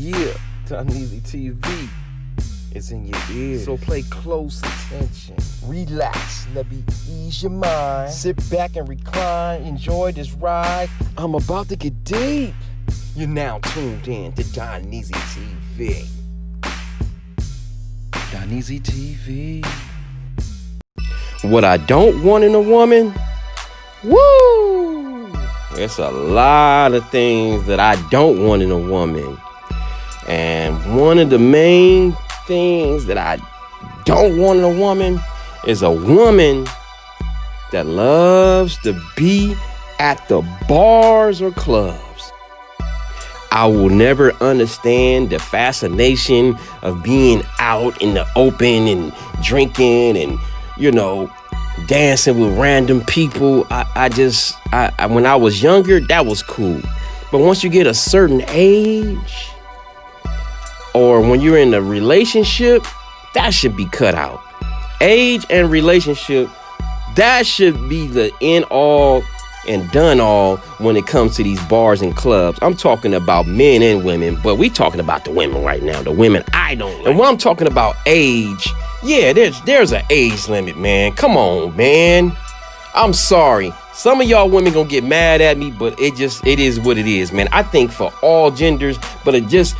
Yeah, Doneasy TV is in your ear. So pay close attention. Relax, let me ease your mind. Sit back and recline, enjoy this ride. I'm about to get deep. You're now tuned in to Doneasy TV. Doneasy TV. What I don't want in a woman? Woo! There's a lot of things that I don't want in a woman. And one of the main things that I don't want in a woman is a woman that loves to be at the bars or clubs. I will never understand the fascination of being out in the open and drinking and, dancing with random people. I when I was younger, that was cool. But once you get a certain age, or when you're in a relationship, that should be cut out. Age and relationship, that should be the end all and done all when it comes to these bars and clubs. I'm talking about men and women, but we talking about the women right now, the women I don't like. And when I'm talking about age, yeah, there's an age limit, man. Come on, man. I'm sorry. Some of y'all women gonna get mad at me, but it is what it is, man. I think for all genders, but it just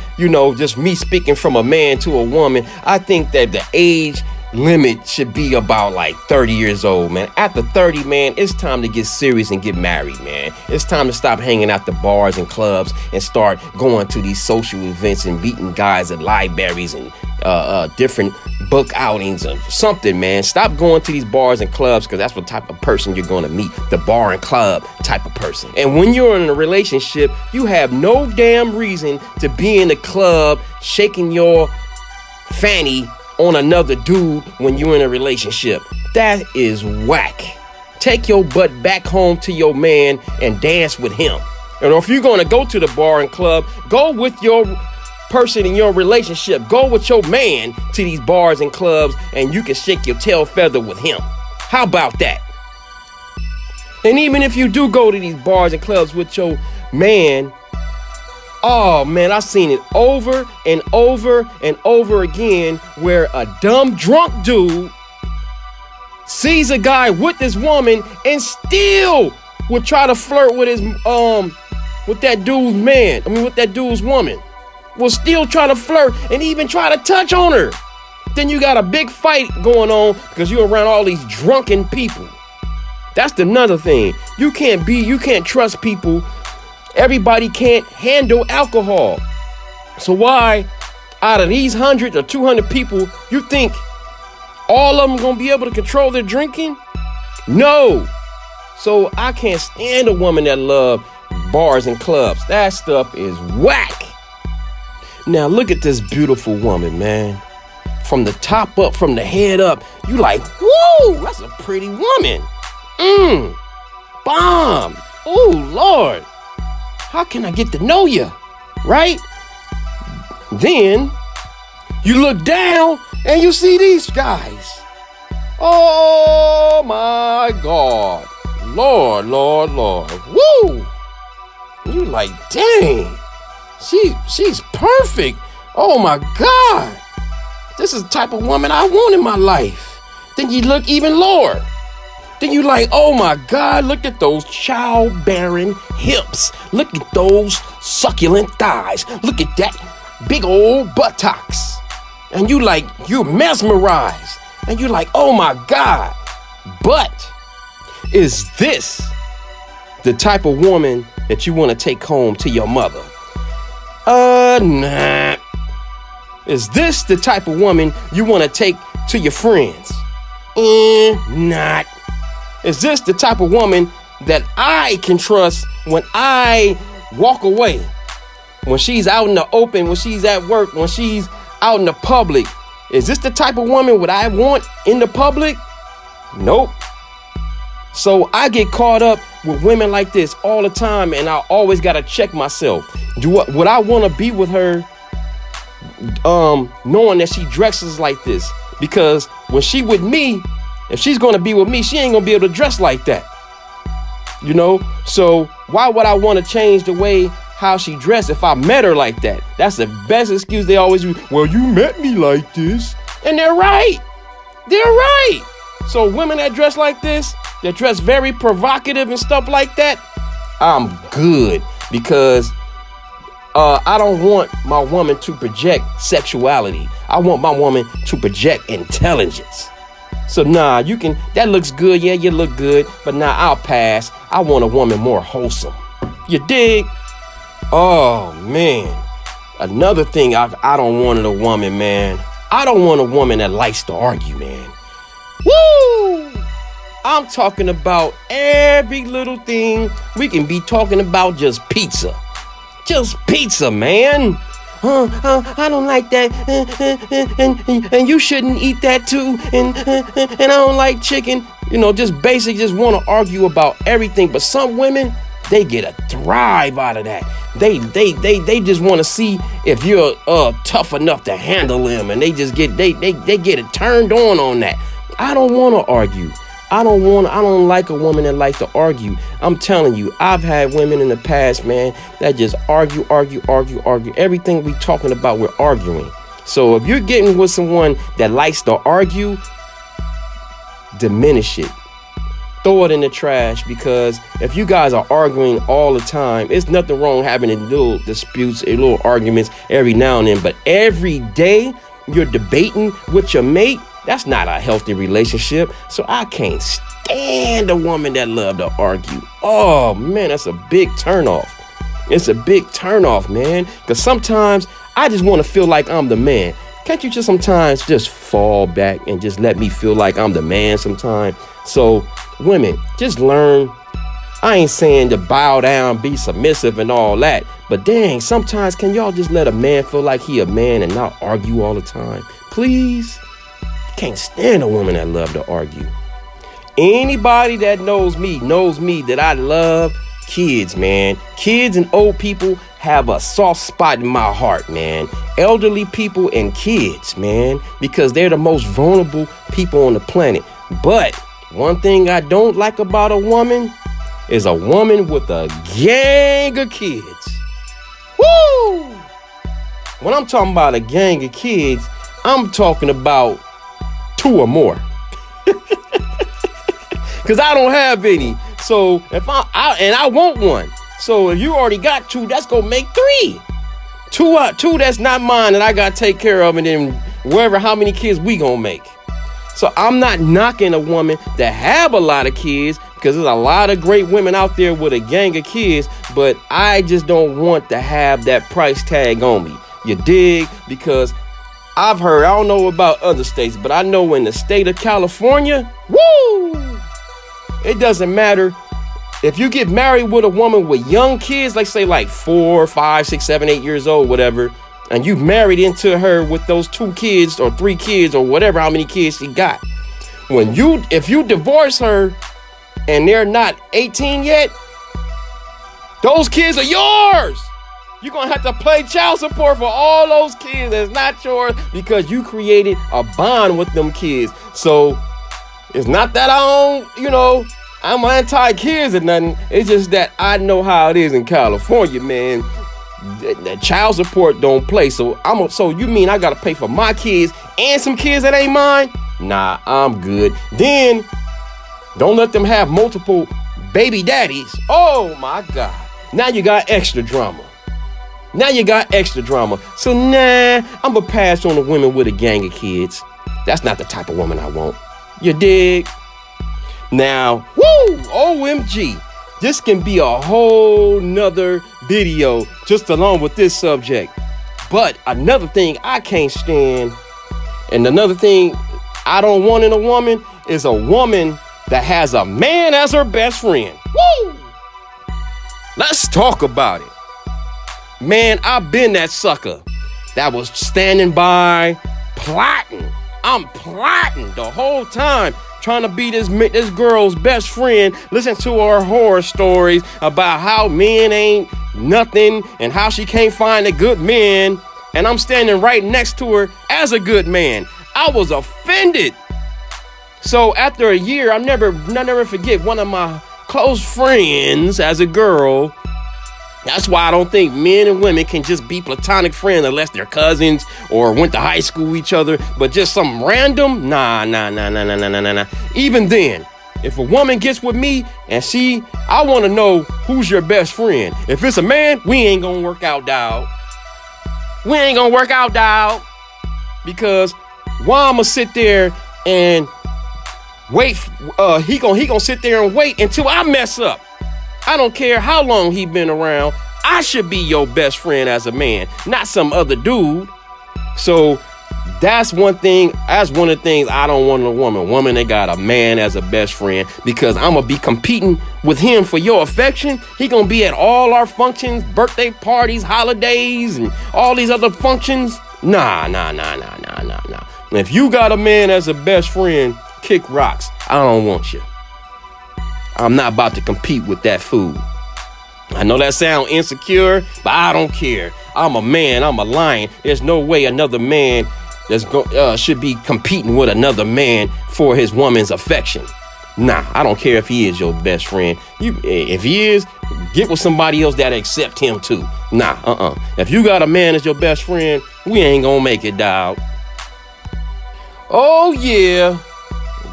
me speaking from a man to a woman, I think that the age limit should be about like 30 years old, man. After 30, man, it's time to get serious and get married, man. It's time to stop hanging out the bars and clubs and start going to these social events and meeting guys at libraries and different book outings or something, man. Stop going to these bars and clubs, because that's what type of person you're going to meet, the bar and club type of person. And when you're in a relationship, you have no damn reason to be in the club shaking your fanny on another dude when you're in a relationship. That is whack. Take your butt back home to your man and dance with him. And if you're going to go to the bar and club, go with your person in your relationship. Go with your man to these bars and clubs, and you can shake your tail feather with him. How about that? And even if you do go to these bars and clubs with your man, oh man, I've seen it over and over and over again where a dumb drunk dude sees a guy with this woman and still would try to flirt with his with that dude's man. With that dude's woman. Will still try to flirt and even try to touch on her. Then you got a big fight going on because you're around all these drunken people. That's another thing. You can't trust people. Everybody can't handle alcohol. So why, out of these 100 or 200 people, you think all of them gonna be able to control their drinking? No. So I can't stand a woman that love bars and clubs. That stuff is whack. Now look at this beautiful woman, man. From the top up, from the head up, you like, whoo, that's a pretty woman. Bomb. Oh, Lord. How can I get to know you? Right? Then you look down and you see these guys. Oh my God. Lord, Lord, Lord. Woo! You like, dang. She's perfect. Oh my God. This is the type of woman I want in my life. Then you look even lower. Then you like, oh my God, look at those childbearing hips. Look at those succulent thighs. Look at that big old buttocks. And you're mesmerized. And you're like, oh my God. But is this the type of woman that you want to take home to your mother? Nah. Is this the type of woman you want to take to your friends? Not. Is this the type of woman that I can trust when I walk away? When she's out in the open, when she's at work, when she's out in the public. Is this the type of woman what I want in the public? Nope. So I get caught up with women like this all the time, and I always got to check myself. Would I want to be with her knowing that she dresses like this? Because when she with me, if she's going to be with me, she ain't going to be able to dress like that. So why would I want to change the way how she dressed if I met her like that. That's the best excuse they always use. Well, you met me like this. And they're right. They're right. So women that dress like this, that dress very provocative and stuff like that, I'm good, because I don't want my woman to project sexuality. I want my woman to project intelligence. So nah, that looks good. Yeah, you look good, but nah, I'll pass. I want a woman more wholesome. You dig? Oh man. Another thing I don't want in a woman, man. I don't want a woman that likes to argue, man. Woo! I'm talking about every little thing. We can be talking about just pizza. Just pizza, man. I don't like that. And you shouldn't eat that too. And I don't like chicken. Just basic, just want to argue about everything. But some women, they get a thrive out of that. They just want to see if you're tough enough to handle them, and they just get they get it turned on that. I don't want to argue. I don't like a woman that likes to argue. I'm telling you, I've had women in the past, man, that just argue. Everything we talking about, we're arguing. So if you're getting with someone that likes to argue, diminish it. Throw it in the trash, because if you guys are arguing all the time, it's nothing wrong having a little disputes, a little arguments every now and then. But every day you're debating with your mate, that's not a healthy relationship. So I can't stand a woman that love to argue. Oh man, that's a big turnoff. It's a big turnoff, man. Because sometimes I just want to feel like I'm the man. Can't you just sometimes just fall back and just let me feel like I'm the man sometime? So women, just learn. I ain't saying to bow down, be submissive and all that. But dang, sometimes can y'all just let a man feel like he a man and not argue all the time? Please. Can't stand a woman that love to argue. Anybody that knows me that I love kids, man. Kids and old people have a soft spot in my heart, man. Elderly people and kids, man, because they're the most vulnerable people on the planet. But one thing I don't like about a woman is a woman with a gang of kids. Woo! When I'm talking about a gang of kids, I'm talking about 2 or more. Because I don't have any. So if I want one. So if you already got 2, that's gonna make 3. 2 that's not mine that I gotta take care of, and then how many kids we gonna make. So I'm not knocking a woman that have a lot of kids, because there's a lot of great women out there with a gang of kids, but I just don't want to have that price tag on me. You dig? Because I've heard, I don't know about other states, but I know in the state of California, woo! It doesn't matter if you get married with a woman with young kids, like say like 4, 5, 6, 7, 8 years old, whatever, and you've married into her with those 2 kids or 3 kids or whatever, how many kids she got. If you divorce her and they're not 18 yet, those kids are yours. You're going to have to pay child support for all those kids that's not yours, because you created a bond with them kids. So it's not that I'm anti-kids or nothing. It's just that I know how it is in California, man. That child support don't play. So you mean I got to pay for my kids and some kids that ain't mine? Nah, I'm good. Then don't let them have multiple baby daddies. Oh my God. Now you got extra drama. So nah, I'm gonna pass on the women with a gang of kids. That's not the type of woman I want. You dig? Now, woo, OMG. This can be a whole nother video just along with this subject. But another thing I can't stand, and another thing I don't want in a woman, is a woman that has a man as her best friend. Woo! Let's talk about it. Man, I've been that sucker that was standing by plotting. I'm plotting the whole time, trying to be this girl's best friend. Listen to her horror stories about how men ain't nothing and how she can't find a good man. And I'm standing right next to her as a good man. I was offended. So after a year, I'll never forget, one of my close friends as a girl That's why I don't think men and women can just be platonic friends unless they're cousins or went to high school with each other. But just some random, nah. Even then, if a woman gets with me and I want to know who's your best friend. If it's a man, we ain't gonna work out, dog. We ain't gonna work out, dog. Because why I'ma sit there and wait? He gonna sit there and wait until I mess up. I don't care how long he been around. I should be your best friend as a man, not some other dude. So that's one thing. That's one of the things I don't want in a woman. Woman that got a man as a best friend, because I'm gonna be competing with him for your affection. He gonna be at all our functions, birthday parties, holidays, and all these other functions. Nah. If you got a man as a best friend, kick rocks. I don't want you. I'm not about to compete with that fool. I know that sounds insecure, but I don't care. I'm a man. I'm a lion. There's no way another man should be competing with another man for his woman's affection. Nah, I don't care if he is your best friend. If he is, get with somebody else that accept him too. Nah, If you got a man as your best friend, we ain't gonna make it, dog. Oh yeah.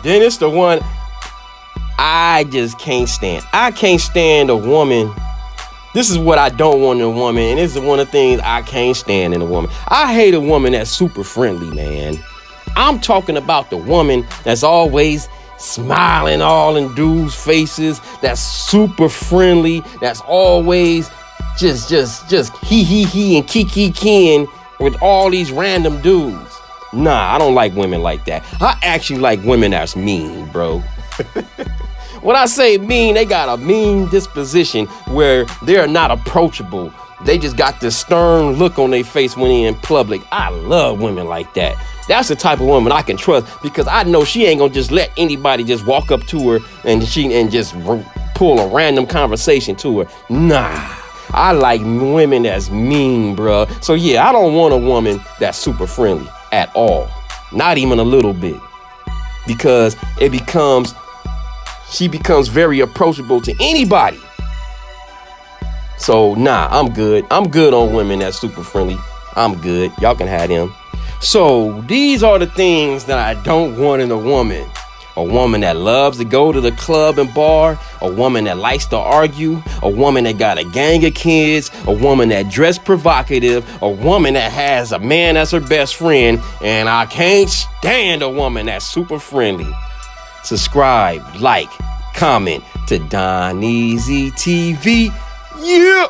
Then it's the one I just can't stand. I can't stand a woman. This is what I don't want in a woman, and this is one of the things I can't stand in a woman. I hate a woman that's super friendly, man. I'm talking about the woman that's always smiling all in dudes' faces, that's super friendly, that's always just he and kiki with all these random dudes. Nah, I don't like women like that. I actually like women that's mean, bro. When I say mean, they got a mean disposition where they're not approachable. They just got this stern look on their face when they're in public. I love women like that. That's the type of woman I can trust, because I know she ain't gonna just let anybody just walk up to her and just pull a random conversation to her. Nah, I like women that's mean, bruh. So yeah, I don't want a woman that's super friendly at all. Not even a little bit. Because she becomes very approachable to anybody. So nah, I'm good. I'm good on women that's super friendly. I'm good. Y'all can have them. So these are the things that I don't want in a woman. A woman that loves to go to the club and bar. A woman that likes to argue. A woman that got a gang of kids. A woman that dressed provocative. A woman that has a man as her best friend. And I can't stand a woman that's super friendly. Subscribe, like, comment to Don Easy TV. Yeah.